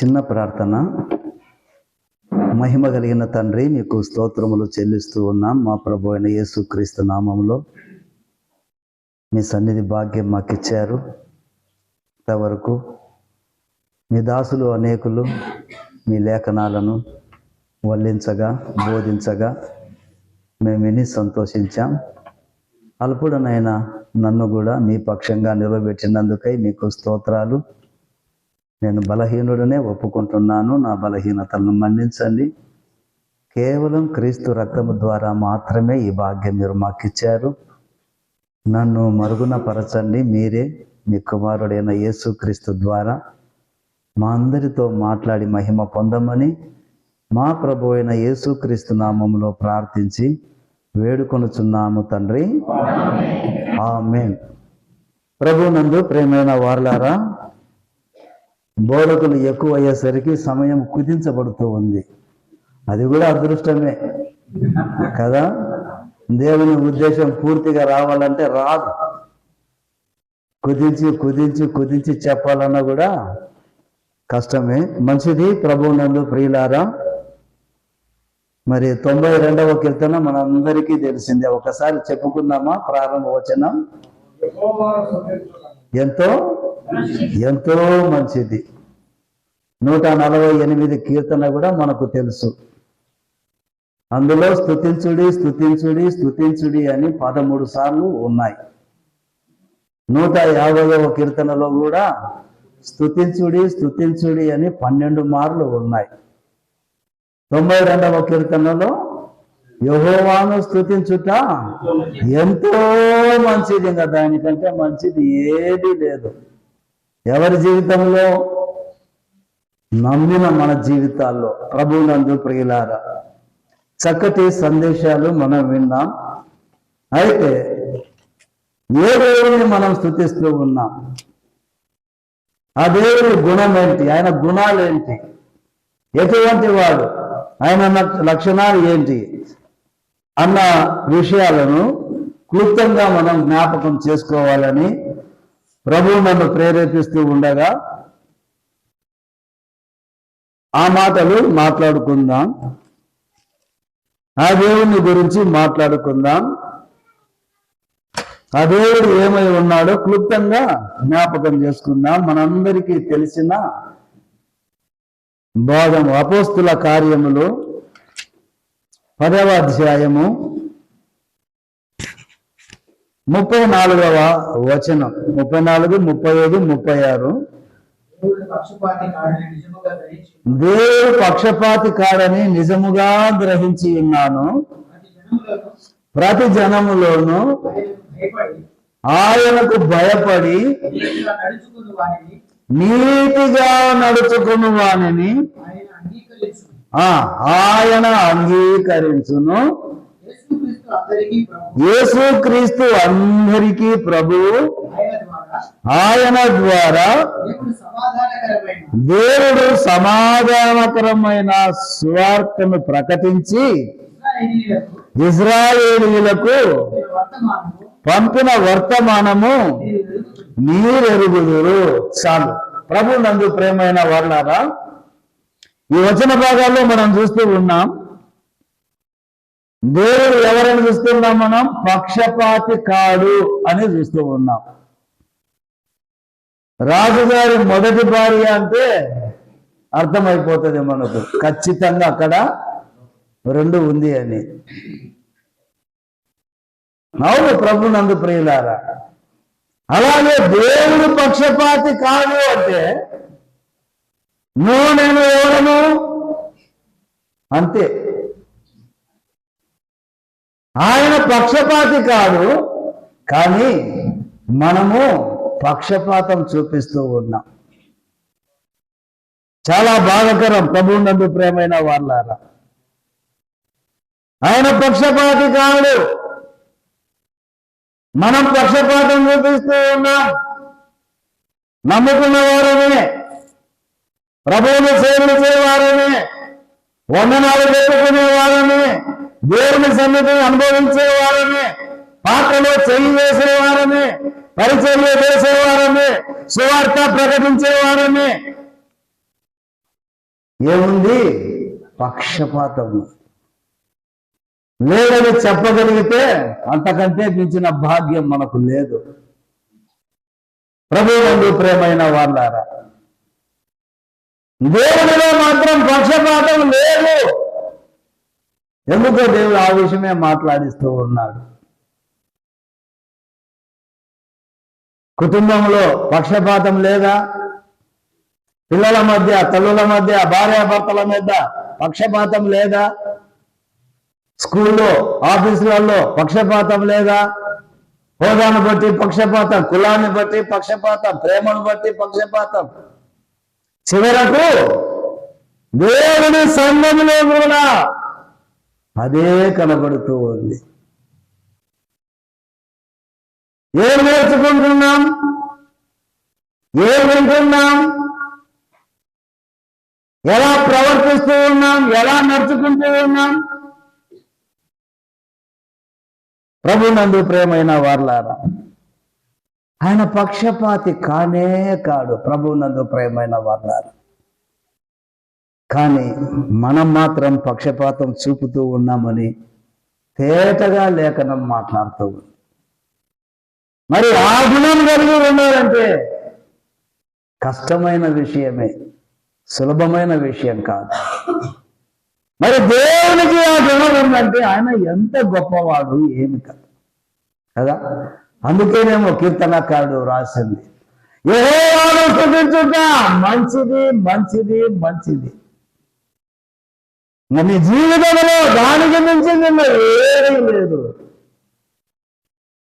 చిన్న ప్రార్థన. మహిమ కలిగిన తండ్రి, మీకు స్తోత్రములు చెల్లిస్తూ ఉన్నాం. మా ప్రభు అయిన యేసుక్రీస్తు నామములో మీ సన్నిధి భాగ్యం మాకు ఇచ్చారు. ఇంతవరకు మీ దాసులు అనేకులు మీ లేఖనాలను వల్లించగా బోధించగా మేము విని సంతోషించాం. అల్పుడనైనా నన్ను కూడా మీ పక్షంగా నిలబెట్టినందుకై మీకు స్తోత్రాలు. నేను బలహీనుడనే ఒప్పుకుంటున్నాను. నా బలహీనతలను మన్నించండి. కేవలం క్రీస్తు రక్తము ద్వారా మాత్రమే ఈ భాగ్యం మీరు మాకు ఇచ్చారు. నన్ను మరుగున పరచండి. మీరే మీ కుమారుడైన యేసుక్రీస్తు ద్వారా మా అందరితో మాట్లాడి మహిమ పొందమని మా ప్రభు అయిన యేసుక్రీస్తు నామములో ప్రార్థించి వేడుకొనుచున్నాము తండ్రి, ఆమేన్. ప్రభునందు ప్రియమైన వారలారా, బోధకులు ఎక్కువ అయ్యేసరికి సమయం కుదించబడుతూ ఉంది. అది కూడా అదృష్టమే కదా. దేవుని ఉద్దేశం పూర్తిగా రావాలంటే రాదు. కుదించి కుదించి కుదించి చెప్పాలన్నా కూడా కష్టమే. మంచిది. ప్రభువునందు ప్రియులారా, మరి 92వ కీర్తన మనందరికీ తెలిసిందే. ఒకసారి చెప్పుకుందామా? ప్రారంభ వచనం ఎంతో ఎంతో మంచిది. 148 కీర్తన కూడా మనకు తెలుసు. అందులో స్తుతించుడి స్తుతించుడి స్తుతించుడి అని 13 సార్లు ఉన్నాయి. 150వ కీర్తనలో కూడా స్తుతించుడి స్తుతించుడి అని 12 మార్లు ఉన్నాయి. 92వ కీర్తనలో యెహోవాను స్తుతించుట ఎంతో మంచిది. ఇంకా దానికంటే మంచిది ఏది లేదు. ఎవరి జీవితంలో? నమ్మిన మన జీవితాల్లో. ప్రభువునందు ప్రియులారా, చక్కటి సందేశాలు మనం విన్నాం. అయితే ఏ దేవుడిని మనం స్తుతిస్తూ ఉన్నాం? ఆ దేవుడి గుణం ఏంటి? ఆయన గుణాలు ఏంటి? ఎటువంటి వాడు? ఆయన లక్షణాలు ఏంటి అన్న విషయాలను క్లుప్తంగా మనం జ్ఞాపకం చేసుకోవాలని ప్రభువు నన్ను ప్రేరేపిస్తూ ఉండగా ఆ మాటలు మాట్లాడుకుందాం. ఆ దేవుని గురించి మాట్లాడుకుందాం. ఆ దేవుడు ఏమై ఉన్నాడో క్లుప్తంగా జ్ఞాపకం చేసుకుందాం. మనందరికీ తెలిసిన భాగము అపోస్తుల కార్యములు 10వ అధ్యాయము 34వ వచనం. 34, 35, 36. దేవుడు పక్షపాతి కాడని నిజముగా గ్రహించి ఉన్నాను. ప్రతి జనములోను ఆయనకు భయపడి నీతిగా నడుచుకుని వానిని ఆయన అంగీకరించును. యేసుక్రీస్తు అందరికీ ప్రభువు. ఆయన ద్వారా దేవుడు సమాధానకరమైన సువార్తను ప్రకటించి ఇశ్రాయేలీయులకు పంపిన వర్తమానము మీరెరుగుదురు. చాలు. ప్రభు నందు ప్రేమైన వారలారా, ఈ వచన భాగాల్లో మనం చూస్తూ ఉన్నాం. దేవుడు ఎవరని చూస్తున్నాం? మనం పక్షపాతి కాడు అని చూస్తూ ఉన్నాం. రాజుగారి మొదటి భార్య అంటే అర్థమైపోతుంది మనకు ఖచ్చితంగా అక్కడ 2 ఉంది అని. అవును ప్రభు నందు ప్రియులారా. అలాగే దేవుడు పక్షపాతి కాదు అంటే నేను ఎవరను అంతే. ఆయన పక్షపాతి కాదు, కానీ మనము పక్షపాతం చూపిస్తూ ఉన్నాం. చాలా బాధాకరం. ప్రభు నందు ప్రేమైన వారలారా, ఆయన పక్షపాతి కాదు, మనం పక్షపాతం చూపిస్తూ ఉన్నాం. నమ్ముకున్న వారమే, ప్రభువును సేవించే వారమే, వందనాలు పెట్టుకునే వారమే, దేవుని సన్నిధిని అనుభవించే వారమే, పాటలో చెయ్యి వేసేవారమే, పరిచర్య చేసేవారమే, సువార్త ప్రకటించేవారమే. ఏముంది? పక్షపాతం లేదని చెప్పగలిగితే అంతకంటే మించిన భాగ్యం మనకు లేదు. ప్రభువునందు ప్రియమైన వాళ్ళారా, దేవునిలో మాత్రం పక్షపాతం లేదు. ఎందుకో దేవుడు ఆ విషయమే మాట్లాడిస్తూ ఉన్నాడు. కుటుంబంలో పక్షపాతం లేదా? పిల్లల మధ్య, తల్లుల మధ్య, భార్యాభర్తల మధ్య పక్షపాతం లేదా? స్కూల్లో, ఆఫీసులలో పక్షపాతం లేదా? హోదాను బట్టి పక్షపాతం, కులాన్ని బట్టి పక్షపాతం, ప్రేమను బట్టి పక్షపాతం, చివరకు దేవుని సంఘంలో కూడా అదే కనబడుతూ ఉంది. ఏం నేర్చుకుంటున్నాం? ఏం వింటున్నాం? ఎలా ప్రవర్తిస్తూ ఉన్నాం? ఎలా నడుచుకుంటూ ఉన్నాం? ప్రభునందు ప్రియమైన వారలారా, ఆయన పక్షపాతి కానే కాడు. ప్రభునందు ప్రియమైన వారలారా, కానీ మనం మాత్రం పక్షపాతం చూపుతూ ఉన్నామని తేటగా లేఖనం మాట్లాడుతూ ఉంది. మరి ఆ గుణం కలిగి ఉండాలంటే కష్టమైన విషయమే, సులభమైన విషయం కాదు. మరి దేవునికి ఆ గుణం ఉందంటే ఆయన ఎంత గొప్పవాడు, ఏమి కదా. అందుకేనేమో కీర్తనకారుడు రాసింది, యెహోవాను స్తుతించుట మంచిది, మంచిది, మంచిది. నీ జీవితంలో దానికి మించింది ఏమీ లేదు.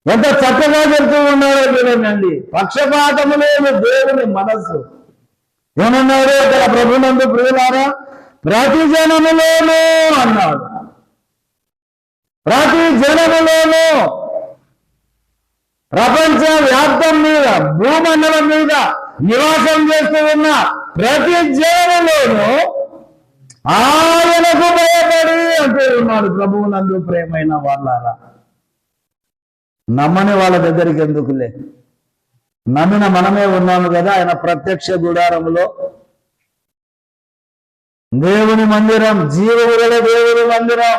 ఎంత చక్కగా చెప్తూ ఉన్నారో చూడండి. పక్షపాతము లేదు దేవుని మనస్సు. ఏమన్నాడు ఇక్కడ ప్రభునందు ప్రియులారా? ప్రతి జనములోనూ అన్నాడు. ప్రతి జనములోనూ, ప్రపంచ వ్యాప్తం మీద, భూమండలం మీద నివాసం చేస్తూ ఉన్న ప్రతి జనములోనూ ఆయనకు భయపడి అంటూ ఉన్నాడు. ప్రభువునందు ప్రియమైన వాళ్ళారా, నమ్మని వాళ్ళ దగ్గరికి ఎందుకులే, నమ్మిన మనమే ఉన్నాము కదా. ఆయన ప్రత్యక్ష గుడారములో, దేవుని మందిరం, జీవము గల దేవుని మందిరం,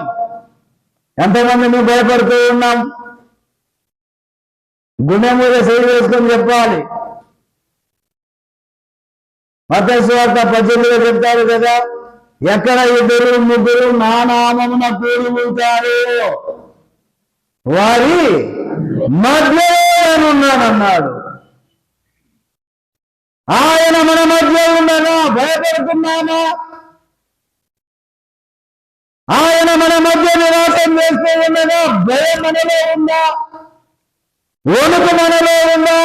ఎంతమందిని భయపడుతూ ఉన్నాం? గుండె మీద సైడ్ వేసుకొని చెప్పాలి. మత్తయి సువార్త 18లో చెప్తారు కదా, ఎక్కడ 2-3 నా నామమున కూడుతారు వారి మధ్యలో ఉన్నానన్నాడు. ఆయన మన మధ్య ఉండగా భయపడుతున్నామా? ఆయన మన మధ్య నివాసం చేస్తూ ఉండగా భయం మనలో ఉందా? వణుకు మనలో ఉందా?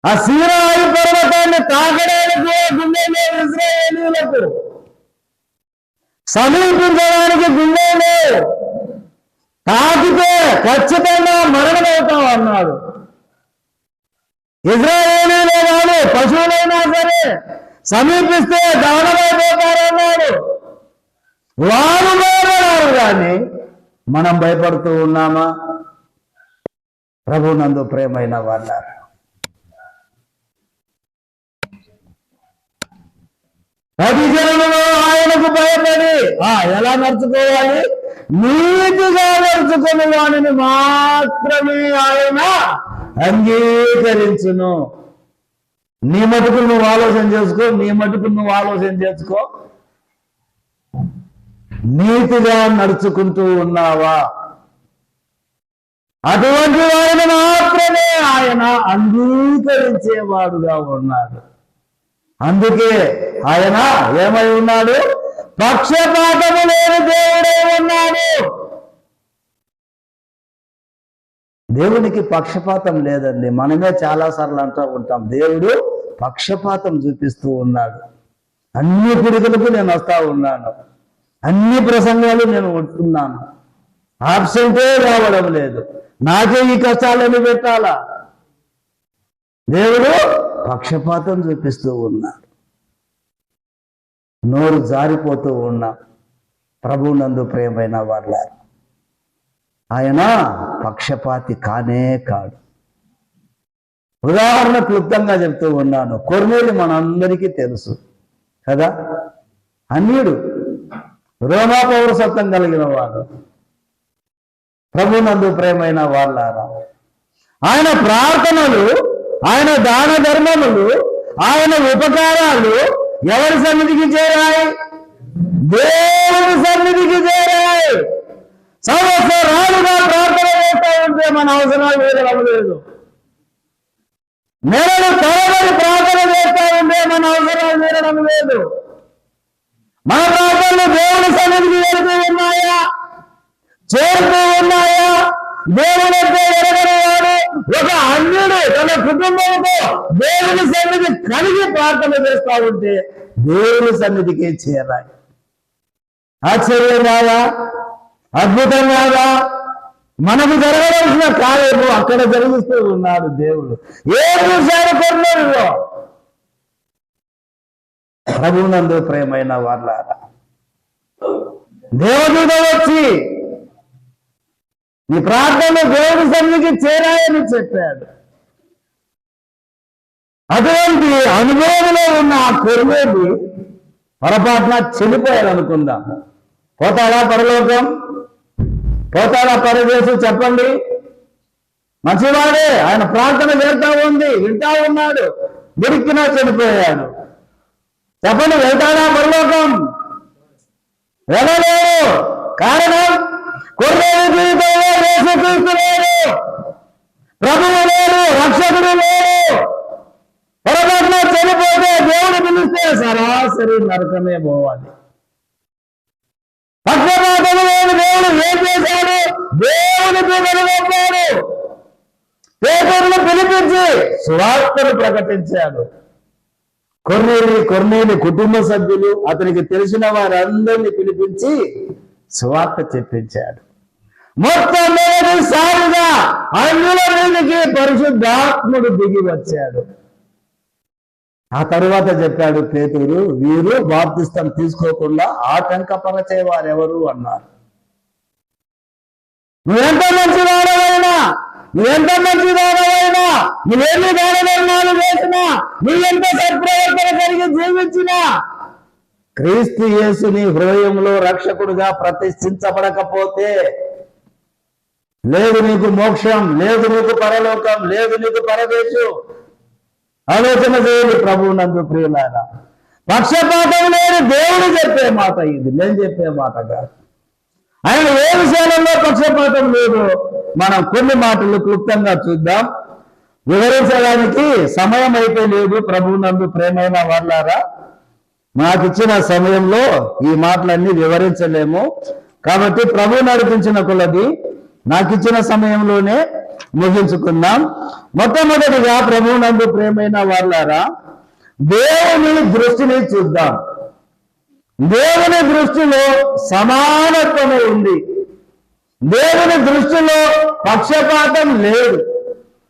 ఆ సీనాయి పర్వతాన్ని తాకడానికి గుండెలో ఇశ్రాయేలీయులకు సమీపించడానికి గుండెలో తాకితే ఖచ్చితంగా మరణమవుతాం అన్నాడు. ఇశ్రాయేలీయులే కాదు, పశువులైనా సరే సమీపిస్తే దహనమైపోతారన్నాడు. వారు భయపడారు, కానీ మనం భయపడుతూ ఉన్నామా? ప్రభునందు ప్రియమైన వాళ్ళారా, ప్రతి జనములో ఆయనకు భయపడి ఎలా నడుచుకోవాలి? నీతిగా నడుచుకుని వాడిని మాత్రమే ఆయన అంగీకరించును. నీ మటుకు నువ్వు ఆలోచన చేసుకో, నీ మటుకు నువ్వు ఆలోచన చేసుకో. నీతిగా నడుచుకుంటూ ఉన్నావా? అటువంటి వారిని మాత్రమే ఆయన అంగీకరించేవాడుగా ఉన్నాడు. అందుకే ఆయన ఏమై ఉన్నాడు? పక్షపాతము లేని దేవుడే ఉన్నాడు. దేవునికి పక్షపాతం లేదండి. మనమే చాలాసార్లు అంటూ ఉంటాం, దేవుడు పక్షపాతం చూపిస్తూ ఉన్నాడు. అన్ని పిడుగులకు నేను వస్తా ఉన్నాను, అన్ని ప్రసంగాలు నేను ఉంటున్నాను, ఆబ్సెంటే రావడం లేదు, నాకే ఈ కష్టాలను పెట్టాలా? దేవుడు పక్షపాతం చూపిస్తూ ఉన్నాడు. నోరు జారిపోతూ ఉన్నా. ప్రభువునందు ప్రియమైన వాళ్ళారా, ఆయన పక్షపాతి కానే కాడు. ఉదాహరణ క్లుప్తంగా చెప్తూ ఉన్నాను. కొర్నేలి మనందరికీ తెలుసు కదా, అన్యుడు, రోమా పౌరసత్వం కలిగిన వాడు. ప్రభునందు ప్రేమైన వాళ్ళారా, ఆయన ప్రార్థనలు, ఆయన దాన ధర్మములు, ఆయన ఉపకారాలు ఎవరి సన్నిధికి చేరాయి? దేవుని సన్నిధికి చేరాయి. సంవత్సరాలుగా ప్రార్థన చేస్తూ ఉంటే మన అవసరాలు తీరడం లేదు. నెలలు తరబడి ప్రార్థన చేస్తూ ఉంటే మన అవసరాలు తీరడం లేదు. మన ప్రార్థనలు దేవుని సన్నిధికి చేరుతూ ఉన్నాయా? చేరుతూ ఉన్నాయా? దేవునితో ఎరగని వాడు ఒక అన్యుడు తన కుటుంబంతో దేవుని సన్నిధి కలిగి ప్రార్థన చేస్తూ ఉంటే దేవుని సన్నిధికి చేరాయి. ఆశ్చర్యం కాదా? అద్భుతం కాదా? మనకు జరగవలసిన కార్యము అక్కడ జరిగిస్తూ ఉన్నాడు దేవుడు. ఏం చూశాడు కొర్నేలిలో? ప్రభువునందు ప్రేమైన వాళ్ళారా, దేవదూత వచ్చి ఈ ప్రార్థన దేవుడి సన్నిధికి చేరాయని చెప్పాడు. అటువంటి అనుభవంలో ఉన్న ఆ కొర్నేలి పొరపాటున చెడిపోయాడు అనుకుందాం. పోతాడా పరలోకం? పోతాడా పరదేశం? చెప్పండి. మంచివాడే, ఆయన ప్రార్థన చేస్తా ఉంది, వింటా ఉన్నాడు, దొరికినా చనిపోయాడు. చెప్పండి, వెళ్తాడా పరలోకం? వెళ్ళలేడు. కారణం, కొర్నేలి జీవితంలో యేసుక్రీస్తు లేడు, ప్రభువు లేడు, రక్షకుడు లేడు. పొరపాటున చనిపోతే దేవుడు పిలిస్తే సరాసరి నరకమే పోవాలి. పక్షపాతం లేని దేవుడు ఏం చేశాడు? దేవునికి వెలుగొచ్చాడు. పేతురును పిలిపించి సువార్తను ప్రకటించాడు. కొర్నేలి కుటుంబ సభ్యులు, అతనికి తెలిసిన వారందరినీ పిలిపించి సువార్త చెప్పించాడు. మొట్టమొదటిసారిగా అన్యుల మీదకి పరిశుద్ధాత్ముడు దిగి వచ్చాడు. ఆ తరువాత చెప్పాడు పేతురు, వీరు బాప్తిస్తం తీసుకోకుండా ఆటంకపరచే వారెవరు అన్నారు. నువ్వెంత మంచివాడవైనా, నువ్వెన్ని దాన ధర్మాలు చేసినా, నువ్వెంత సత్ప్రవర్తన కలిగి జీవించినా, క్రీస్తు యేసుని హృదయంలో రక్షకుడుగా ప్రతిష్ఠించబడకపోతే లేదు నీకు మోక్షం, లేదు నీకు పరలోకం, లేదు నీకు పరదేశం. ఆలోచన చేయండి ప్రభువునందు ప్రియులారా. పక్షపాతం లేని దేవుడు చెప్పే మాట ఇది, నేను చెప్పే మాట కాదు. ఆయన ఏ విషయాలలో పక్షపాతం లేదు. మనం కొన్ని మాటలు క్లుప్తంగా చూద్దాం. వివరించడానికి సమయం అయితే లేదు. ప్రభువునందు ప్రేమైన వాళ్ళారా, మాకిచ్చిన సమయంలో ఈ మాటలన్నీ వివరించలేము. కాబట్టి ప్రభు నడిపించిన కొలది నాకిచ్చిన సమయంలోనే ముగించుకుందాం. మొట్టమొదటిగా ప్రభువునందు ప్రేమైన వాళ్ళారా, దేవుని దృష్టిని చూద్దాం. దేవుని దృష్టిలో సమానత్వమే ఉంది. దేవుని దృష్టిలో పక్షపాతం లేదు.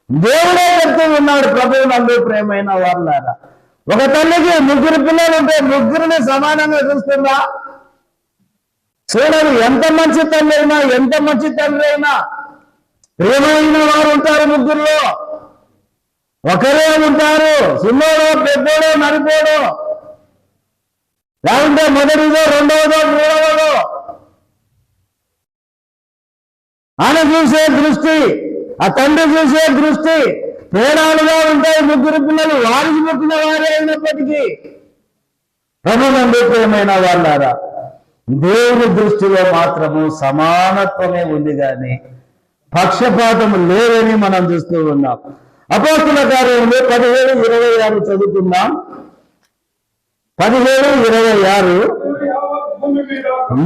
దేవుడే చెప్తూ ఉన్నాడు ప్రభువునందు ప్రేమైన వాళ్ళారా. ఒక తల్లికి 3 పిల్లలు ఉంటే 3ని సమానంగా చూస్తుందా? చూడరు. ఎంత మంచి తల్లి అయినా, ఎంత మంచి తండ్రి అయినా ప్రేమైన వారు ఉంటారు. 3లో ఒకరే ఉంటారు. చిన్నోడో, పెద్దోడో, నడిపోడో, లేకుంటే మొదటిదో, రెండవదో, మూడవదో. ఆయన చూసే దృష్టి, ఆ తండ్రి చూసే దృష్టి తేడాలుగా ఉంటాయి. 3 పిల్లలు వారికి పుట్టిన వారే అయినప్పటికీ ప్రభువునందు ప్రేమైన వాళ్ళారా, దేవుని దృష్టిలో మాత్రము సమానత్వమే ఉంది కానీ పక్షపాతం లేదని మనం చూస్తూ ఉన్నాం. అపోస్తుల కార్యములు 17:26 చదువుతున్నాం. 17:26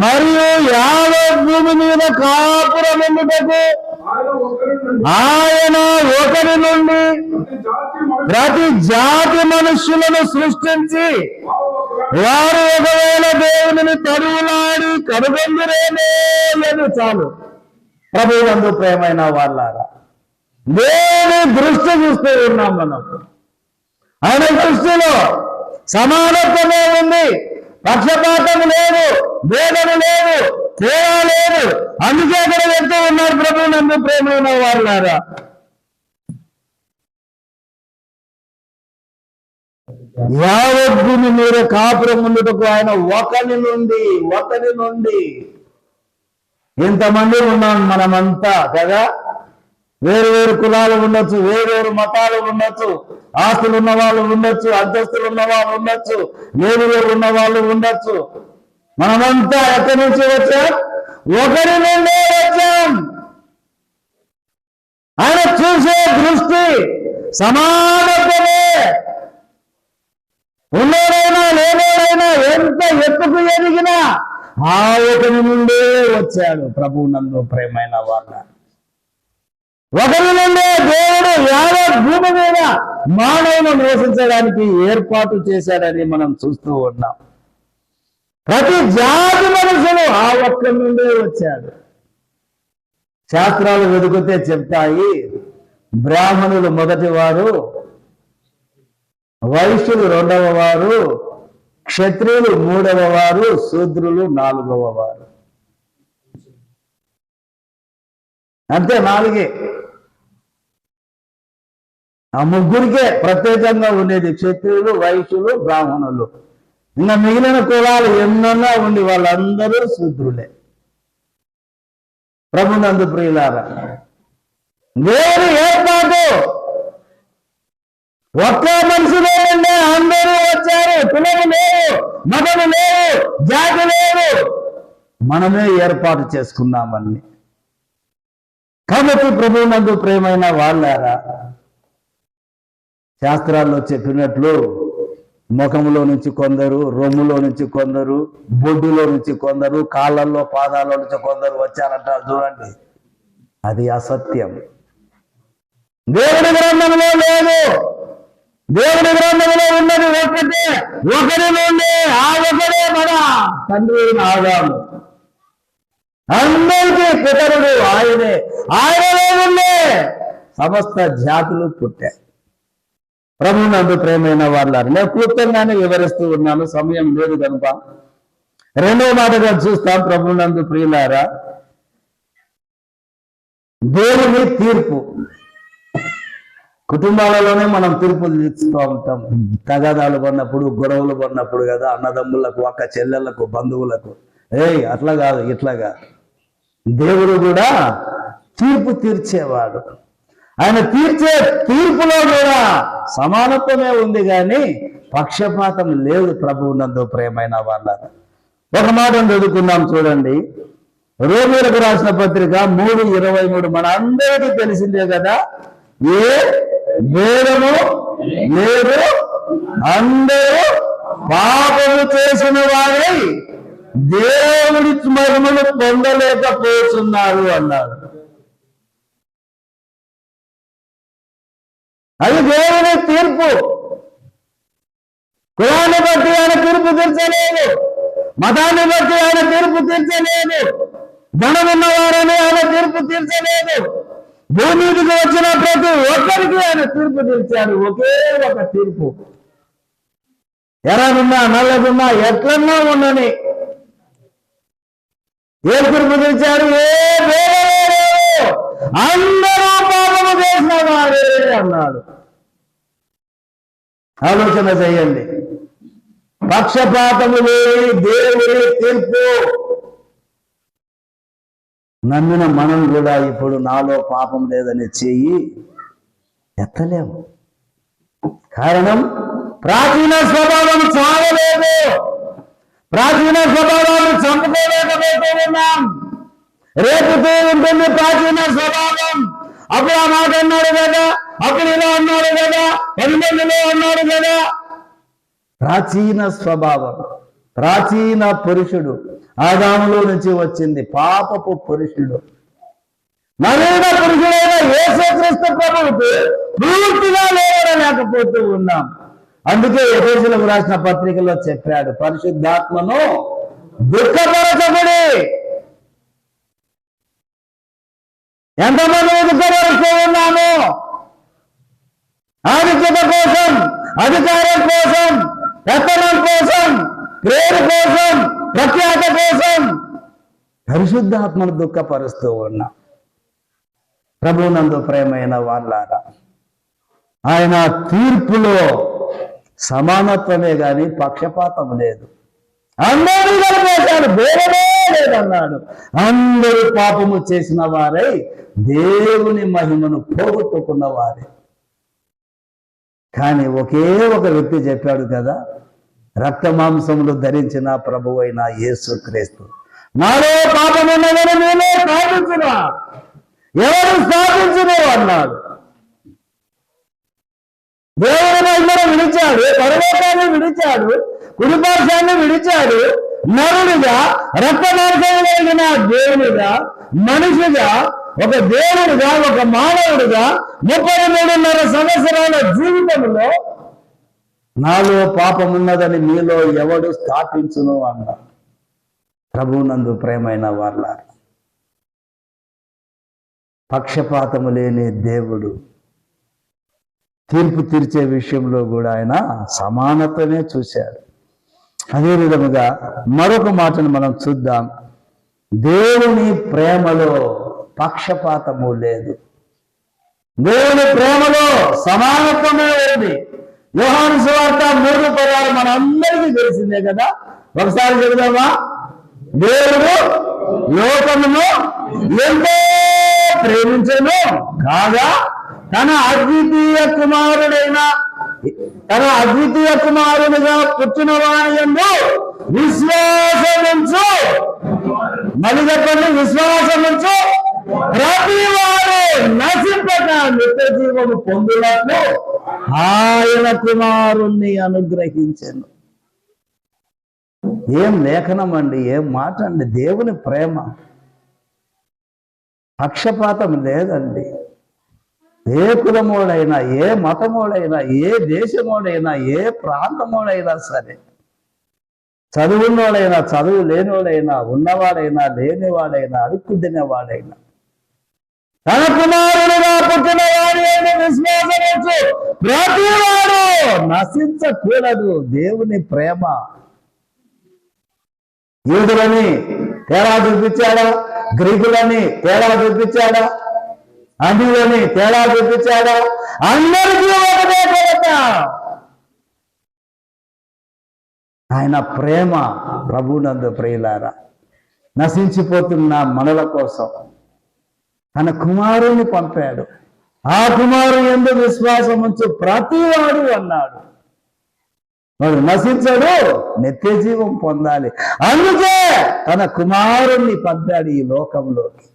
మరియు యావత్ భూమి మీద కాపురముందుటకు ఆయన ఒకరి నుండి ప్రతి జాతి మనుష్యులను సృష్టించి వారు ఒకవేళ దేవుని తరువులాడి కనుగొందురేనే లేదు. చాలు. ప్రభువునందు ప్రేమైన వాళ్ళారా, దేవుని దృష్టి చూస్తూ ఉన్నాం మనం. ఆయన దృష్టిలో సమానత్వమే ఉంది, పక్షపాతం లేదు, భేదం లేదు, తేడా లేదు. అందుకే అక్కడ చెప్తూ ఉన్నారు ప్రభువునందు ప్రేమైన వాళ్ళారా, యావద్భూమి మీద కాపురం ఉండుటకు ఆయన ఒకరి నుండి ఇంతమంది ఉన్నాం మనమంతా కదా. వేరు వేరు కులాలు ఉండొచ్చు, వేరు మతాలు ఉండొచ్చు, ఆస్తులు ఉన్న వాళ్ళు ఉండొచ్చు, అంతస్తులు ఉన్న వాళ్ళు ఉండొచ్చు, లేనిలో ఉన్న వాళ్ళు ఉండొచ్చు. మనమంతా ఎక్కడి నుంచి వచ్చాం? ఒకరి నుండే వచ్చాం. ఆయన చూసే దృష్టి సమానత్వమే. ఉన్నోడైనా లేనోడైనా ఎంత ఎత్తుకు ఎదిగినా ఆ ఒకరి నుండే వచ్చాడు. ప్రభువు నందు ప్రేమైన వాళ్ళ, ఒకరి నుండే దేవుడు యావత్ భూమి మీద మానవులను నివసించడానికి ఏర్పాటు చేశాడని మనం చూస్తూ ఉన్నాం. ప్రతి జాతి మనుషులు ఆ ఒక్కరి నుండే వచ్చాడు. శాస్త్రాలు వెతుకుతే చెప్తాయి, బ్రాహ్మణులు మొదటి వారు, వైశ్యులు రెండవ వారు, క్షత్రియులు మూడవ వారు, శూద్రులు నాలుగవ వారు. అంతే, నాలుగే. ఆ ముగ్గురికే ప్రత్యేకంగా ఉండేది, క్షత్రియులు, వైశ్యులు, బ్రాహ్మణులు. ఇంకా మిగిలిన కులాలు ఎన్నన్నా ఉండి వాళ్ళందరూ శూద్రులే. ప్రభునందు ప్రియులారా, దేవుని ఏర్పాటు ఒక్క మనిషిలో ఉండే అందరూ వచ్చారు. కులము లేవు, మతము లేవు, జాతి లేవు, మనమే ఏర్పాటు చేసుకున్నామని. కాబట్టి ప్రభునందు ప్రేమైన వాళ్ళారా, శాస్త్రాల్లో చెప్పినట్లు ముఖములో నుంచి కొందరు, రొమ్ములో నుంచి కొందరు, బొడ్డులో నుంచి కొందరు, కాళ్ళల్లో పాదాల్లో నుంచి కొందరు వచ్చారంటారు చూడండి. అది అసత్యం. దేవుడి గ్రంథంలో లేదు. దేవుడి గ్రంథంలో ఉన్నది ఒకటే, ఒకరి నుండి. ఆ ఒకడే మన తండ్రి ఆదాము. అందరికీ పితరుడు ఆయనే. ఆయనలో ఉండే సమస్త జాతులు పుట్టాయి. ప్రభునందు ప్రేమైన వాళ్ళారు, నేను క్లుప్తంగానే వివరిస్తూ ఉన్నాను, సమయం లేదు కనుక. రెండవ మాటగా చూస్తాం. ప్రభునందు ప్రియులారా, దేవుని తీర్పు. కుటుంబాలలోనే మనం తీర్పులు తీర్చుతూ ఉంటాం. తగాదాలు పడినప్పుడు, గొడవలు పడినప్పుడు కదా, అన్నదమ్ములకు, అక్క చెల్లెళ్లకు, బంధువులకు. అట్లా కాదు, ఇట్లా కాదు. దేవుడు కూడా తీర్పు తీర్చేవాడు. ఆయన తీర్చే తీర్పులో కూడా సమానత్వమే ఉంది, కానీ పక్షపాతం లేదు. ప్రభువు నందు ప్రేమైన వాళ్ళ, ఒక మాట చదువుకున్నాం చూడండి. రోమీయులకు రాసిన పత్రిక 3:23 మన అందరికీ తెలిసిందే కదా. ఏ భేదము లేదు, అందరూ పాపము చేసిన వారై దేవుడి మహిమను పొందలేకపోతున్నారు అన్నారు. అది దేవుని తీర్పు. కులాన్ని బట్టి ఆయన తీర్పు తీర్చలేదు, మతాన్ని బట్టి ఆయన తీర్పు తీర్చలేదు, ధనం ఉన్నవారని ఆయన తీర్పు తీర్చలేదు. భూమికి వచ్చిన ప్రతి ఒక్కరికి ఆయన తీర్పు తీర్చాడు. ఒకే ఒక తీర్పు. ఎర్రగున్నా నల్లగున్నా ఎట్లన్నా ఉండని ఏ తీర్పు తీర్చాడు? ఏ వేరే అందరూ పాపము చేసిన వారే అన్నాడు. ఆలోచన చేయండి. పక్షపాతము లేని దేవుని తీర్పు. నమ్మిన మనం కూడా ఇప్పుడు నాలో పాపం లేదని చెయ్యి ఎత్తలేము. కారణం, ప్రాచీన స్వభావం చావలేదు. ప్రాచీన స్వభావాన్ని చంపుకోలేకపోతూ ఉన్నాం. రేపుతూ ఉంటుంది ప్రాచీన స్వభావం. అప్పుడు ఆ మాట అన్నాడు కదా, అప్పుడు ఇలా అన్నాడు కదా, 10 మందిలో అన్నాడు కదా. ప్రాచీన స్వభావం, ప్రాచీన పురుషుడు ఆదాములో నుంచి వచ్చింది. పాపపు పురుషుడు, నవీన పురుషుడైన యేసుక్రీస్తు ప్రభువుకు పూర్తిగా లేకపోతూ ఉన్నాం. అందుకే ఎఫెసీయులకు రాసిన పత్రికలో చెప్పాడు, పరిశుద్ధాత్మను దుఃఖపరచకుడి. ఎంతమంది దుఃఖపరుస్తూ ఉన్నాము? ఆధిక్యత కోసం, అధికారం కోసం, పెత్తనం కోసం, పేరు కోసం, ప్రఖ్యాత కోసం పరిశుద్ధాత్మను దుఃఖపరుస్తూ ఉన్నాం. ప్రభునందు ప్రేమైన వాళ్ళారా, ఆయన తీర్పులో సమానత్వమే గాని పక్షపాతం లేదు. అందరూ కలిపేశాడు, భేదమే లేదన్నాడు. అందరూ పాపము చేసిన వారై దేవుని మహిమను పోగొట్టుకున్న వారే. కానీ ఒకే ఒక వ్యక్తి చెప్పాడు కదా, రక్త మాంసములు ధరించిన ప్రభువు అయిన యేసుక్రీస్తు, నాలో పాపమున్నదని నేనే స్థాపించునా, ఎవరు స్థాపించును అన్నాడు. దేవుని మహిమను విడిచాడు, పరలోకాన్ని విడిచాడు, కుడిపార్శ్వాన్ని విడిచాడు. నరుడిగా రక్త మాంసము కలిగిన దేవునిగా, మనిషిగా, ఒక దేవుడిగా, ఒక మానవుడిగా 33.5 సంవత్సరాల జీవితంలో నాలో పాపమున్నదని మీలో ఎవడు స్థాపించును అన్నాడు. ప్రభువునందు ప్రేమైన వారలారా, పక్షపాతము లేని దేవుడు తీర్పు తీర్చే విషయంలో కూడా ఆయన సమానత్వమే చూశాడు. అదే విధముగా మరొక మాటను మనం చూద్దాం. దేవుని ప్రేమలో పక్షపాతము లేదు. దేవుని ప్రేమలో సమానత్వమే ఉంది. యోహాను సువార్త 3:16 మనందరికీ తెలిసిందే కదా, ఒకసారి చెబుదామా? దేవుడు లోకమును ఎంతో ప్రేమించెను కాగా తన అద్వితీయ కుమారునిగా పుట్టిన వాని యందు విశ్వాసముంచు, మళ్ళీ చెప్పండి, విశ్వాసముంచు ప్రతి వారు నశింపక నిత్య జీవము పొందులకు ఆయన కుమారుణ్ణి అనుగ్రహించెను. ఏం లేఖనం అండి, ఏం మాట అండి! దేవుని ప్రేమ, పక్షపాతం లేదండి. ఏ కులమోడైనా, ఏ మతమోడైనా, ఏ దేశమోడైనా, ఏ ప్రాంతమోడైనా సరే, చదువున్నోడైనా, చదువు లేనివాడైనా, ఉన్నవాడైనా, లేనివాడైనా, అడుక్కు తినేవాడైనా, తన కుమారుడుగా పుట్టిన వాడి విశ్వాసము ప్రతి వాడు నశించకూడదు. దేవుని ప్రేమ. యూదులని తేడా చూపించాడా? గ్రీకులని తేడా చూపించాడా? అన్యులని తేడా చూపించాడా? అందరికీ ఒకటే కొరత. ఆయన ప్రేమ. ప్రభువునందు ప్రియులారా, నశించిపోతున్న మనల కోసం తన కుమారుని పంపాడు. ఆ కుమారు యందు విశ్వాసం ఉంచు ప్రతివాడు అన్నాడు. వాడు నశించడు, నిత్య జీవం పొందాలి. అందుకే తన కుమారుణ్ణి పంపాడు ఈ లోకంలోకి.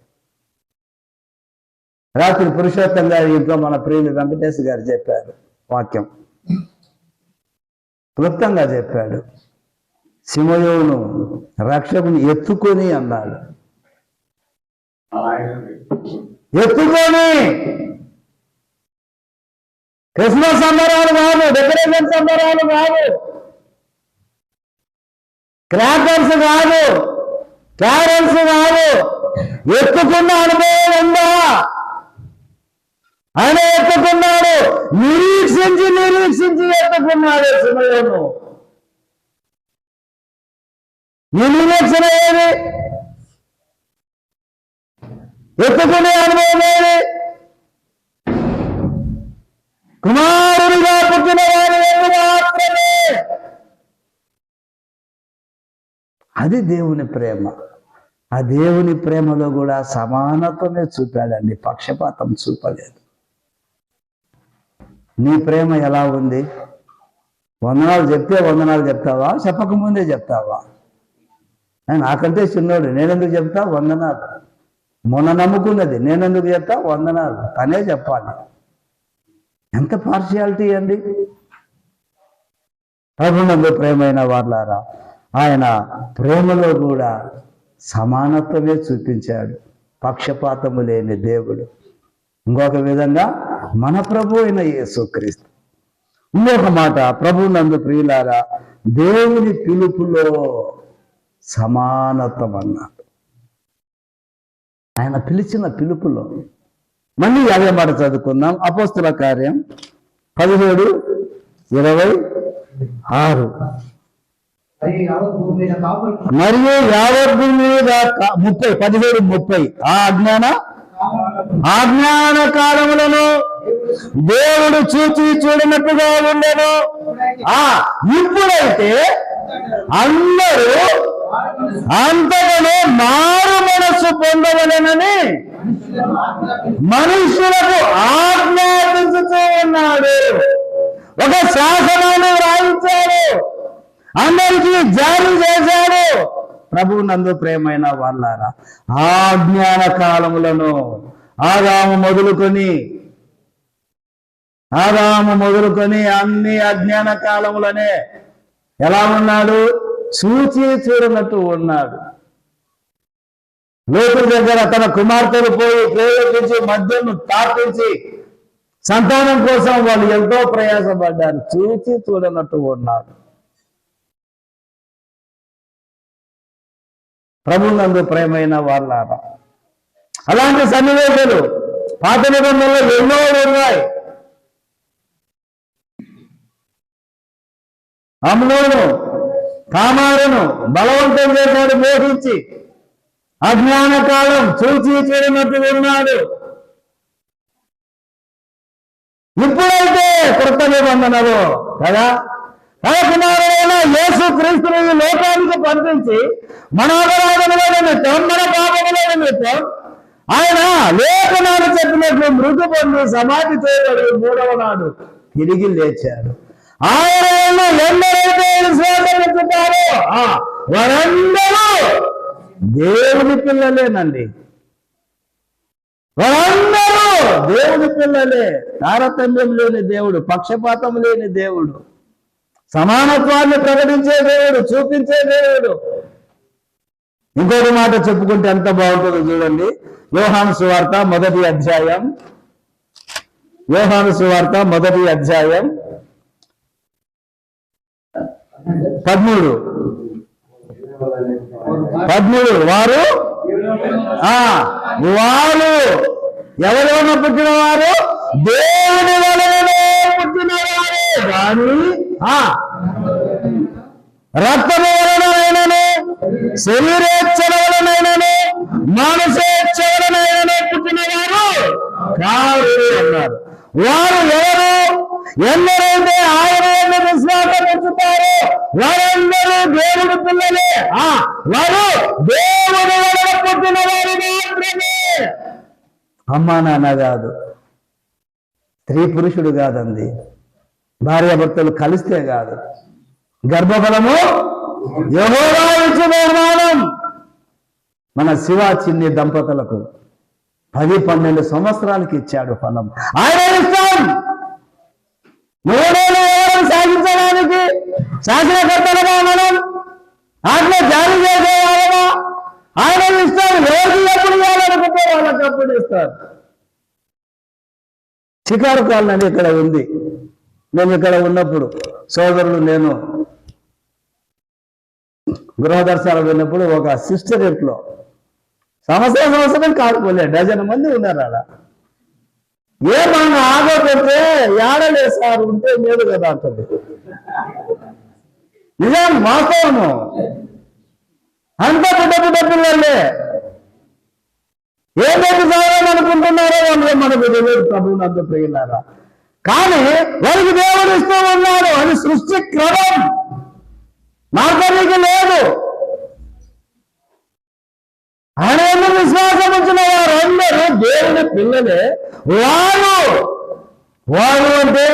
రాత్రి పురుషోత్తం గారి ఇంట్లో మన ప్రియులు వెంకటేశ్ గారు చెప్పారు వాక్యం, క్లుప్తంగా చెప్పాడు. సిమయోను రక్షకుని ఎత్తుకొని అన్నాడు. ఎత్తుకొని క్రిస్మస్ సంబరాలు కాదు, డెకరేషన్ సంబరాలు కాదు, క్రాకర్స్ కాదు, క్యారల్స్ కాదు. ఎత్తుకున్న అనుభవం ఉందా? ఆయన ఎత్తుకున్నాడు, నిరీక్షించి ఎత్తుకున్నాడు సిమయోను. నీ నిరీక్షణ ఏది? ఎత్తుకునే అనుభవం ఏది? కుమారుడిగా పుట్టిన వారి మాత్రమే. అది దేవుని ప్రేమ. ఆ దేవుని ప్రేమలో కూడా సమానత్వమే చూపాడండి, పక్షపాతం చూపలేదు. నీ ప్రేమ ఎలా ఉంది? వందనాలు చెప్తే వందనాలు చెప్తావా? చెప్పకముందే చెప్తావా? నాకంటే చిన్నోడు, నేనెందుకు చెప్తా వందనాలు? మొన్న నమ్ముకున్నది నేనెందుకు చెప్తా వందనాలు? తనే చెప్పాలి. ఎంత పార్షియాలిటీ అండి! ప్రభువునందు ప్రేమైన వారలారా, ఆయన ప్రేమలో కూడా సమానత్వమే చూపించాడు. పక్షపాతము లేని దేవుడు. ఇంకొక విధంగా మన ప్రభు అయిన యేసుక్రీస్తు. ఇంకొక మాట, ప్రభువునందు ప్రియులారా, దేవుని పిలుపులో సమానత్వం అన్నాడు. ఆయన పిలిచిన పిలుపులో. మళ్ళీ అదే మాట చదువుకుందాం. అపోస్తుల కార్యం 17:26. మరియు యావత్ భూమి మీద 17:30 ఆ అజ్ఞాన ఆజ్ఞాన కాలములను దేవుడు చూచి చూడనట్టుగా ఉండెను. ఇప్పుడైతే అందరూ అంతగానే మారు మనస్సు పొందవలెనని మనుషులకు ఆజ్ఞాపించుతూ ఉన్నాడు. ఒక శాసనాన్ని వ్రాయించాడు, అందరికీ జారీ చేశాడు. ప్రభువు నందు ప్రేమైన వాళ్ళారా, ఆజ్ఞాన కాలములను ఆదాము మొదలుకొని అన్ని అజ్ఞాన కాలములనే ఎలా ఉన్నాడు? చూచి చూడనట్టు ఉన్నాడు. లోతు దగ్గర తన కుమార్తెలు పోయి ప్రేరేపించి మద్యము తాపించి సంతానం కోసం వాళ్ళు ఎంతో ప్రయాసపడ్డారు. చూచి చూడనట్టు ఉన్నాడు. ప్రభువునందు ప్రేమైన వాళ్ళారా, అలాంటి సన్నివేశాలు పాత నిబంధనలో ఎన్నో ఉన్నాయి. అమ్నోను తామారును బలవంతం చేశాడు, మోహించి అజ్ఞాన కాలం చూచి చూడనట్టు ఉన్నాడు. ఇప్పుడైతే కృత నిబంధనలు కదా, తన కుమారుడైన యేసు క్రీస్తుని ఈ లోకానికి పంపించి మన అపరాధముల నిమిత్తం, మన పాపముల నిమిత్తం ఆయన లేఖనాలు చెప్పినట్లు మృతి పొంది సమాధి చేయబడి 3వ నాడు తిరిగి లేచాడు. ఆయన ఎందరైతే విశ్వాసమిచ్చుతారో వారందరూ దేవుని పిల్లలేనండి. వారందరూ దేవుని పిల్లలే. తారతమ్యం లేని దేవుడు, పక్షపాతం లేని దేవుడు, సమానత్వాన్ని ప్రకటించే దేవుడు, చూపించే దేవుడు. ఇంకొక మాట చెప్పుకుంటే ఎంత బాగుంటుందో చూడండి. యోహాను సువార్త 1వ అధ్యాయం, యోహాను సువార్త 1వ అధ్యాయం 13. వారు ఎవరైనా పుట్టిన వారు దేవుని వలననే పుట్టినవారే కానీ రక్తము వలనైనను, శరీరేచ్ఛల వలనైనను, మానసేచ్ఛ వలనైనను పుట్టినవారు కాదు అన్నారు. వారు ఎవరు? ఎందరైతే ఆయన విశ్వాసం ఉంచుతారో వారందరూ దేవుడి పిల్లలే. వారు దేవుడి వలన పుట్టిన వారు మాత్రమే. అమ్మా నాన్న కాదు, స్త్రీ పురుషుడు కాదండి, భార్యాభర్తలు కలిస్తే కాదు. గర్భఫలము యెహోవా ఇచ్చు నిర్మాణం. మన శివ చిన్ని దంపతులకు 10-12 సంవత్సరాలకి ఇచ్చాడు ఫలం. ఆయన ఇష్టం. ఎవరైనా సాధించడానికి శాసనకర్తలుగా మనం ఆజ్ఞ జారీ చేసేవాళ్ళమా? ఆయన ఇస్తారు. ఎవరికి ఎప్పుడు ఇవ్వాలనుకుంటే వాళ్ళకి అప్పుడు ఇస్తారు. షికారు కాలనీ ఇక్కడ ఉంది. నేను ఇక్కడ ఉన్నప్పుడు సోదరులు, నేను గృహదర్శనాలు వెళ్ళినప్పుడు ఒక సిస్టర్ ఇంట్లో సంవత్సరం కాకపోలే 12 మంది ఉన్నారు. అలా ఏమన్నా ఆగోపెడితే ఏడలేసారు ఉంటే మేలు కదా అంటుంది. నిజం, వాస్తవము. అంత పుట్ట పిల్లలే ఏదైతే చదవాలనుకుంటున్నారో వాళ్ళు మనకు తెలియదు. ప్రభువుని అంత ప్రియులారా, కానీ వారికి దేవుడు ఇస్తూ ఉన్నాడు. అది సృష్టి క్రమం, మార్గానికి లేదు. ఆయన విశ్వాసం ఉంచిన వారందరూ దేవుని పిల్లలే. వారు అంటే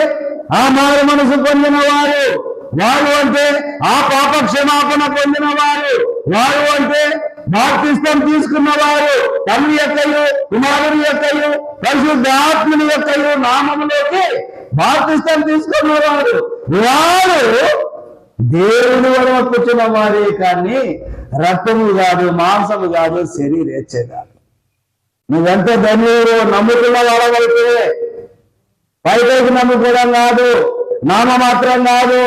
ఆ మారు మనసు పొందిన వారు, వారు అంటే ఆ పాప క్షమాపణ పొందిన వారు, వారు అంటే బాప్తిస్తం తీసుకున్న వారు, తండ్రి యొక్కయు కుమారుని యొక్కయు పరిశుద్ధాత్ముని యొక్కయు నామములోకి బాప్తిస్తం తీసుకున్న వారు. వారు దేవుని వలన పుట్టిన వారే కానీ రక్తము కాదు, మాంసము కాదు, శరీరేచ్ఛ కాదు. నువ్వెంత ధన్యుడు నమ్ముకున్న వాళ్ళవైతే పైకి నమ్ముకోవడం కాదు, నామ మాత్రం కాదు.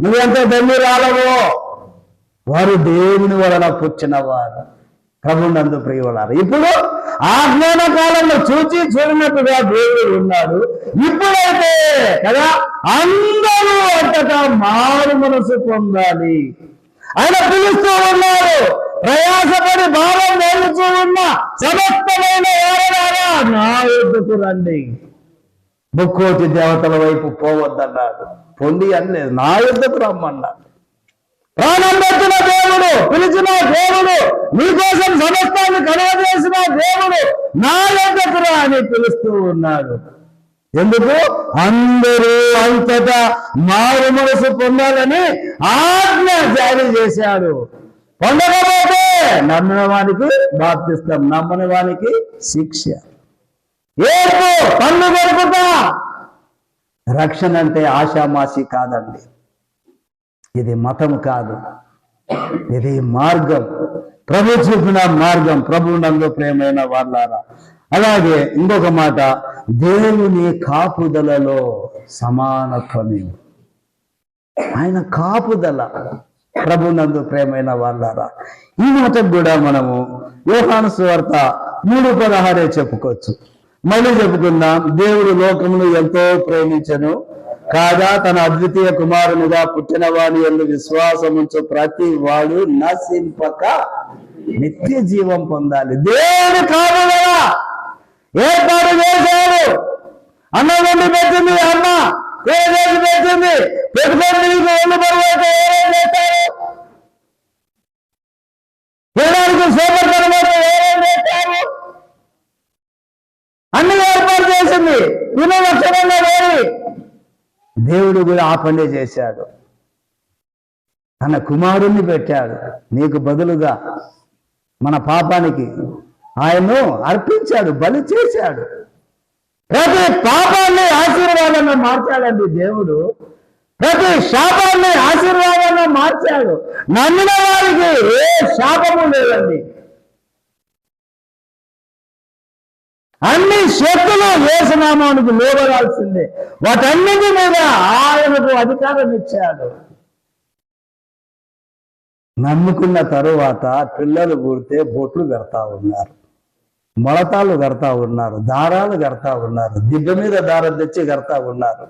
నువ్వెంత ధన్యురాలవో. వారు దేవుని వలన పుట్టిన వారు. ప్రభునందు ప్రియులారు. ఇప్పుడు ఆజ్ఞాన కాలంలో చూచి చూడనట్టుగా దేవుడు ఉన్నాడు. ఇప్పుడైతే కదా అందరూ అంతటా మారు మనసు పొందాలి. ఆయన పిలుస్తూ ఉన్నాడు. ప్రయాసపడి భారం మోగుతూ ఉన్న సమస్తమైన వారలారా నా యొద్దకు రండి. ముక్కోటి దేవతల వైపు పోవద్దన్నాడు. పొండి అనలేదు, నా యొద్దకు రమ్మన్నాడు. ప్రాణం పెట్టిన దేవుడు, పిలిచిన దేవుడు, నీకోసం సమస్తాన్ని కలగజేసిన దేవుడు నా యొద్దకు రా అని పిలుస్తూ ఉన్నాడు. ఎందుకు? అందరూ అంతటా మారు మనసు పొందాలని ఆజ్ఞ జారీ చేశాడు. పొందకపోతే నమ్మిన వానికి బాప్తిస్తాం, నమ్మని వానికి శిక్ష. ఏపు పన్ను దొరుకుతా. రక్షణ అంటే ఆషామాషి కాదండి. ఇది మతం కాదు, ఇది మార్గం, ప్రభు చూపిన మార్గం. ప్రభు నందు ప్రేమైన వాళ్ళారా. అలాగే ఇంకొక మాట, దేవుని కాపుదలలో సమానత్వమే. ఆయన కాపుదల, ప్రభు నందు ప్రేమైన వాళ్ళారా. ఈ మాటకు కూడా మనము యోహాను సువార్త 3:16 చెప్పుకోవచ్చు. మళ్ళీ చెప్పుకుందాం. దేవుడు లోకమును ఎంతో ప్రేమించెను కాగా తన అద్వితీయ కుమారునిగా పుట్టిన వాని యందు విశ్వాసముంచు ప్రతి వాడు నశింపక నిత్య జీవం పొందాలి. దేవుడు కాపుదల ఏర్పాటు చేశాడు. అన్నం పెట్టింది, అమ్మ చేసి పెట్టింది, పెట్టుకొని నీకు ఒళ్ళు బరువు ఏం చేస్తారు? తినడానికి సోమర్తనమైతే ఏం చేస్తారు? అన్ని ఏర్పాటు చేసింది. తినక్షణంగా వేరి దేవుడు కూడా ఆ పనే చేశాడు. తన కుమారుణ్ణి పెట్టాడు నీకు బదులుగా. మన పాపానికి ఆయన్ను అర్పించాడు, బలి చేశాడు. ప్రతి పాపాన్ని ఆశీర్వాదంగా మార్చాడండి దేవుడు. ప్రతి శాపాన్ని ఆశీర్వాదంగా మార్చాడు. నమ్మిన వారికి ఏ శాపము లేదండి. అన్ని శక్తులు యేసునామానికి లోబడాల్సిందే. వాటన్నిటి మీద ఆయనకు అధికారం ఇచ్చాడు. నమ్ముకున్న తరువాత పిల్లలు పుడితే బొట్లు కడతా ఉన్నారు, మొలతాలు కడతా ఉన్నారు, దారాలు కడతా ఉన్నారు, దిబ్బ మీద దారం తెచ్చి కడతా ఉన్నారు.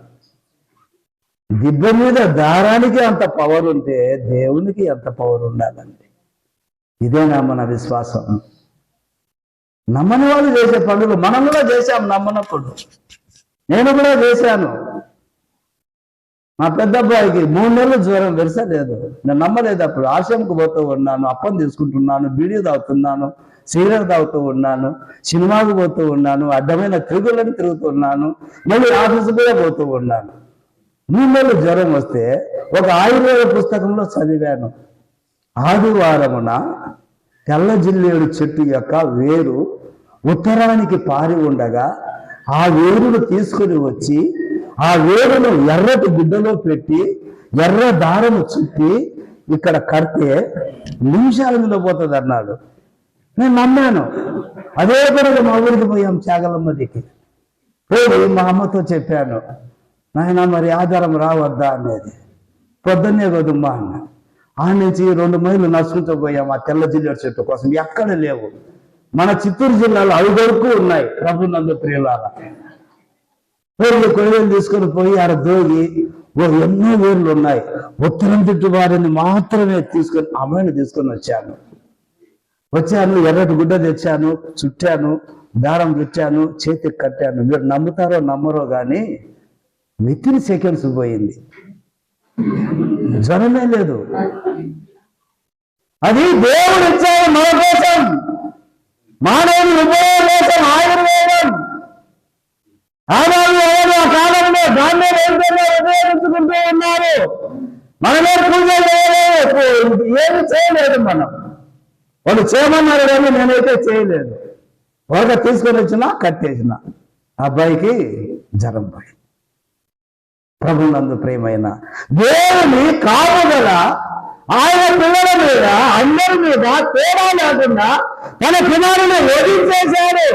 దిబ్బ మీద దారానికి అంత పవర్ ఉంటే దేవునికి ఎంత పవర్ ఉండాలండి. ఇదేనా మన విశ్వాసం? నమ్మని వాళ్ళు చేసే పనులు మనం కూడా చేశాం. నమ్మనప్పుడు నేను కూడా చేశాను. మా పెద్ద అబ్బాయికి 3 నెలలు జ్వరం విరసలేదు. నేను నమ్మలేదు. అప్పుడు ఆశ్రమంకు పోతూ ఉన్నాను, అప్పం తీసుకుంటున్నాను, బీడీ తాగుతున్నాను, సిగరెట్ తాగుతూ ఉన్నాను, సినిమాకు పోతూ ఉన్నాను, అడ్డమైన తిరుగులను తిరుగుతున్నాను, మళ్ళీ ఆఫీసు కూడా పోతూ ఉన్నాను. 3 నెలలు జ్వరం వస్తే ఒక ఆయుర్వేద పుస్తకంలో చదివాను, ఆదివారమున తెల్ల జిల్లేడు చెట్టు యొక్క వేరు ఉత్తరానికి పారి ఉండగా ఆ వేరును తీసుకుని వచ్చి ఆ వేరును ఎర్రటి గుడ్డలో పెట్టి ఎర్ర దారము చుట్టి ఇక్కడ కడితే నిమిషాల మీద పోతుంది అన్నాడు. నేను నమ్మాను. అదే కొరకు మా ఊరికి పోయాం, చాగలమ్మదికి పోయి మా అమ్మతో చెప్పాను, నాయన మరి ఆధారం రావద్దా అనేది. పొద్దున్నే కదమ్మా అన్న. ఆ నుంచి 2 మైళ్ళు నడుచుకుంటూ పోయాం ఆ తెల్ల జిల్లేడు చెట్టు కోసం. ఎక్కడ లేవు. మన చిత్తూరు జిల్లాలో 5 వరకు ఉన్నాయి. ప్రభు నందు ప్రియులారా, కొయ్యలు తీసుకొని పోయి ఆడ దోగి ఎన్నో వేర్లు ఉన్నాయి. ఉత్తరం తిట్టు వారిని మాత్రమే తీసుకొని అమ్మాయిని తీసుకొని వచ్చాను. ఎర్రటి గుడ్డ తెచ్చాను, చుట్టాను, దారం చుట్టాను, చేతికి కట్టాను. మీరు నమ్ముతారో నమ్మరో కానీ విత్ ఇన్ సెకండ్స్ పోయింది. జ్వరమే లేదు. అది దేవుడు ఇచ్చాడు మన కోసం, మానవుని ఉపయోగం కోసం. ఆయుర్వేదం ఆనాడు ఎవరు ఆ కాలంలో దాన్నే ఉపయోగించుకుంటూ ఉన్నారు. మనమే పూజ చేయలేదు, ఏమి చేయలేదు. మనం వాళ్ళు చేయమన్నారు కానీ నేనైతే చేయలేదు. ఒక తీసుకొని వచ్చినా కట్టేసిన అబ్బాయికి జ్వరం పోయి. ప్రభునందు ప్రేమైన దేవుని కాపుదల ఆయన పిల్లల మీద, అందరి మీద తేడా లేకుండా తన కుమారుని వదిలించేశాడు.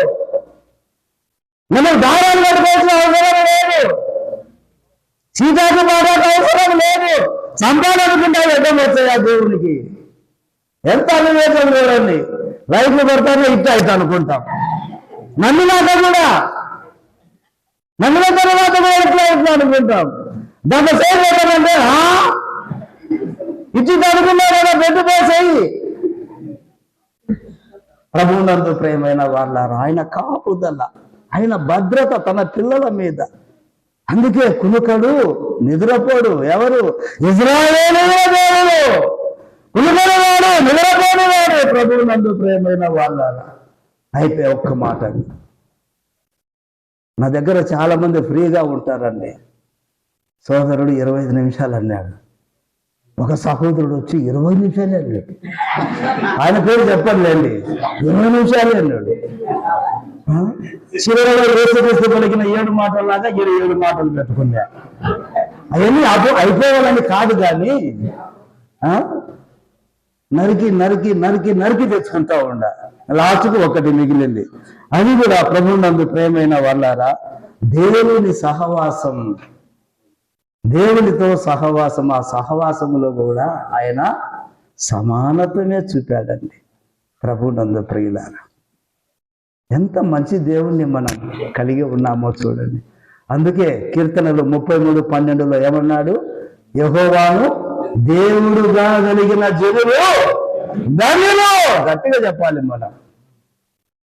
మనం దారాలు కట్టుకోవాల్సిన అవసరం లేదు, సీతాకు బాధాకు అవసరం లేదు. సంపాదనుకుంటా యుద్ధం వచ్చాయి ఆ దేవునికి. ఎంత అవివేకం చూడండి. రైతులు పడతానే ఇట్లా ఇట్లా అనుకుంటాం. నమ్మినాక కూడా, నమ్మిన తర్వాత కూడా ఇట్లా అనుకుంటాం. దాంట్లో సేమ్ ఏంటంటే ఇచ్చి అనుకున్నావు కదా, పెట్టుపోసేయి. ప్రభువునందు ప్రియమైన వాళ్ళారా, ఆయన కాపుదల, ఆయన భద్రత తన పిల్లల మీద. అందుకే కునుకడు నిద్రపోడు. ఎవరు? ఇశ్రాయేలు దేవుడు. కునుకడువాడు, నిద్రపోనివాడు ప్రభువునందు ప్రియమైన వాళ్ళారా. అయితే ఒక్క మాట, నా దగ్గర చాలా మంది ఫ్రీగా ఉంటారండి. సోదరుడు 25 నిమిషాలు అన్నాడు. ఒక సహోదరుడు వచ్చి 20 నిమిషాలే అన్నాడు. ఆయన పేరు చెప్పండి, 20 నిమిషాలే అన్నాడు. చివరిలో యేసుక్రీస్తు పలికిన 7 మాటల్లాగా 7 మాటలు పెట్టుకున్నా. అవన్నీ అయిపోవాలని కాదు, కానీ నరికి నరికి నరికి నరికి తెచ్చుకుంటా ఉండ. లాస్ట్కు ఒకటి మిగిలింది. అది కూడా ప్రభువునందు ప్రేమైన వాళ్ళారా, దేవుని సహవాసం, దేవునితో సహవాసం. ఆ సహవాసములో కూడా ఆయన సమానత్వమే చూపాడండి. ప్రభువునందు ప్రియులారా, ఎంత మంచి దేవుణ్ణి మనం కలిగి ఉన్నామో చూడండి. అందుకే కీర్తనలు 33:12 ఏమన్నాడు? యెహోవాను దేవుడుగా కలిగిన జనులు ధన్యులు. గట్టిగా చెప్పాలి మనం,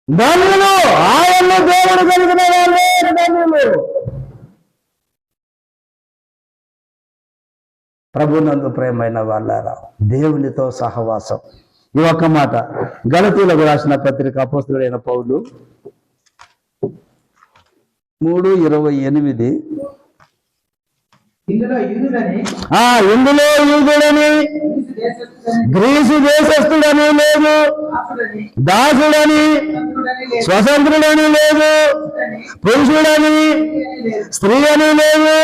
ధన్యులు. ఆయన దేవుడు కలిగిన వాళ్ళే ధన్యులు. ప్రభునందు ప్రేమైన వాళ్ళారా, దేవునితో సహవాసం. ఈ ఒక్క మాట గలతీయులకు రాసిన పత్రిక అపోస్తలుడైన పౌలు 3:28, ఇందులో యూదుడని గ్రీసు దేశస్థుడని లేదు, దాసుడని స్వతంత్రుడని లేదు, పురుషుడని స్త్రీ అని లేదు,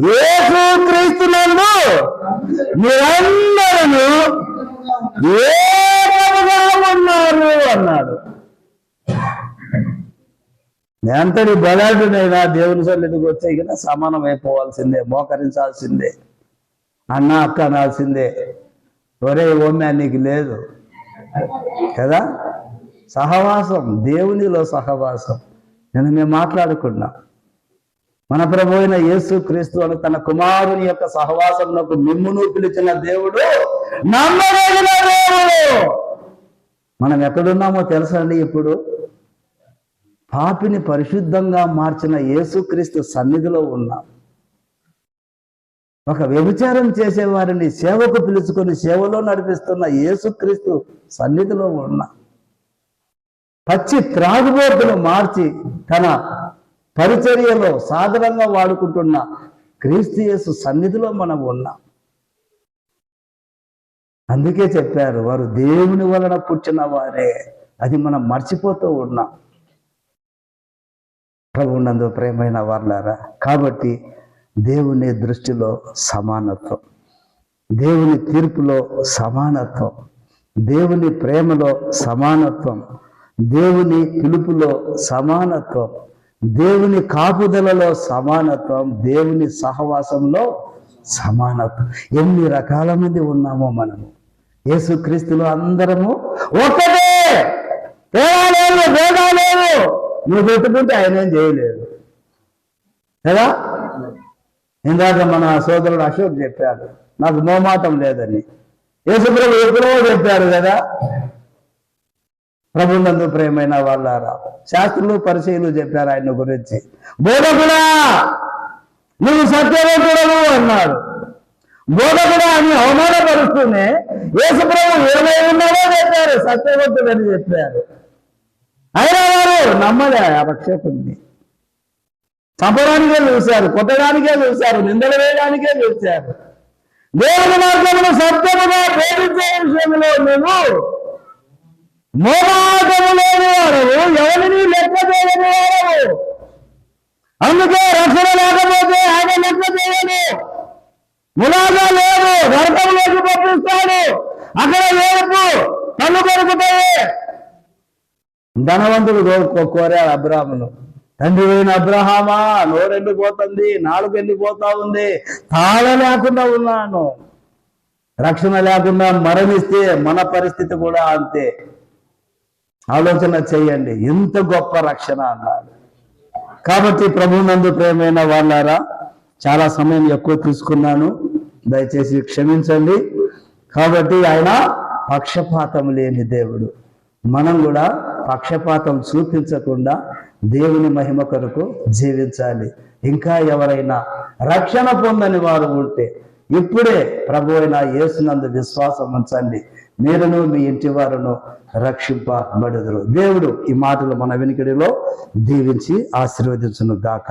యేసు క్రీస్తునందు మీరందరూ ఏకముగా ఉన్నారు అన్నాడు. ఎంతటి బలాఢ్యుడైనా దేవుని సన్నిధికి వచ్చే కదా సమానం అయిపోవాల్సిందే, మోకరించాల్సిందే, అన్న అక్క అనాల్సిందే. ఒరే ఓమ్యా నీకు లేదు కదా. సహవాసం, దేవునిలో సహవాసం. మేము మాట్లాడుకున్నాం. మన ప్రభు అయిన యేసు క్రీస్తు అని తన కుమారుని యొక్క సహవాసంలోకి మిమ్మును పిలిచిన దేవుడు నమ్మదగిన దేవుడు. మనం ఎక్కడున్నామో తెలుసా అండి? ఇప్పుడు పాపిని పరిశుద్ధంగా మార్చిన యేసుక్రీస్తు సన్నిధిలో ఉన్నాం. ఒక వ్యభిచారం చేసేవారిని సేవకు పిలుచుకొని సేవలో నడిపిస్తున్న యేసుక్రీస్తు సన్నిధిలో ఉన్నాం. పచ్చి త్రాగుబోతును మార్చి తన పరిచర్యలో సాధారణంగా వాడుకుంటున్న క్రీస్తు యేసు సన్నిధిలో మనం ఉన్నాం. అందుకే చెప్పారు, వారు దేవుని వలన పుట్టిన వారే. అది మనం మర్చిపోతూ ఉన్నాం. ప్రభువునందు ప్రేమైన వాళ్ళారా, కాబట్టి దేవుని దృష్టిలో సమానత్వం, దేవుని తీర్పులో సమానత్వం, దేవుని ప్రేమలో సమానత్వం, దేవుని పిలుపులో సమానత్వం, దేవుని కాపుదలలో సమానత్వం, దేవుని సహవాసంలో సమానత్వం. ఎన్ని రకాల మంది ఉన్నామో మనము. యేసుక్రీస్తులో అందరము ఒక్కటే, తేడా లేదు. నువ్వు పెట్టుకుంటే ఆయన ఏం చేయలేదు కదా. ఇందాక మన సోదరుడు అశోక్ చెప్పాడు, నాకు మోమాటం లేదని. యేసుప్రభు ఎప్పుడో చెప్పారు కదా. ప్రభువునందు ప్రేమైన వాళ్ళారా, శాస్త్రులు పరిచయులు చెప్పారు ఆయన గురించి. బోధకుడా నువ్వు సత్యవంతుడవు అన్నాడు. బోధకుడా అని అవమానపరుస్తూనే యేసుప్రభు ఏమై ఉన్నాడో చెప్పారు, సత్యవంతుడని చెప్పారు. అయినా వారు నమ్మలే. ఆ రక్షకుడిని చంపడానికే చూశారు, కొట్టడానికే చూశారు, నిందలు వేయడానికే చూశారు. దేవుని మార్గమును సత్యముగా ప్రేమించే విషయంలో నువ్వు మోమాటము లేని వాడవు, ఎవరిని లెక్క చేయని వాడవు. అందుకే రక్షణ లేకపోతే ఆయన లెక్క చేయను. ములాగా లేదు, నరకంలోకి పంపిస్తాడు. అక్కడ ఏడుపు కళ్ళు కొరుకుతాయి. ధనవంతుడు కోరాడు అబ్రాహామును, తండ్రి అయిన అబ్రహామా, నోరెండిపోతుంది, నాలుగు ఎండిపోతా ఉంది, తాళ లేకుండా ఉన్నాను. రక్షణ లేకుండా మరణిస్తే మన పరిస్థితి కూడా అంతే. ఆలోచన చేయండి, ఎంత గొప్ప రక్షణ అన్నాడు. కాబట్టి ప్రభువునందు ప్రేమైన వాళ్ళారా, చాలా సమయం ఎక్కువ తీసుకున్నాను, దయచేసి క్షమించండి. కాబట్టి ఆయన పక్షపాతం లేని దేవుడు, మనం కూడా పక్షపాతం చూపించకుండా దేవుని మహిమ కొరకు జీవించాలి. ఇంకా ఎవరైనా రక్షణ పొందని వారు ఉంటే ఇప్పుడే ప్రభు అయిన యేసునందు విశ్వాసం ఉంచండి, మీరును మీ ఇంటి వారును రక్షింపబడుదురు. దేవుడు ఈ మాటలు మన వినికిడిలో దీవించి ఆశీర్వదించును గాక.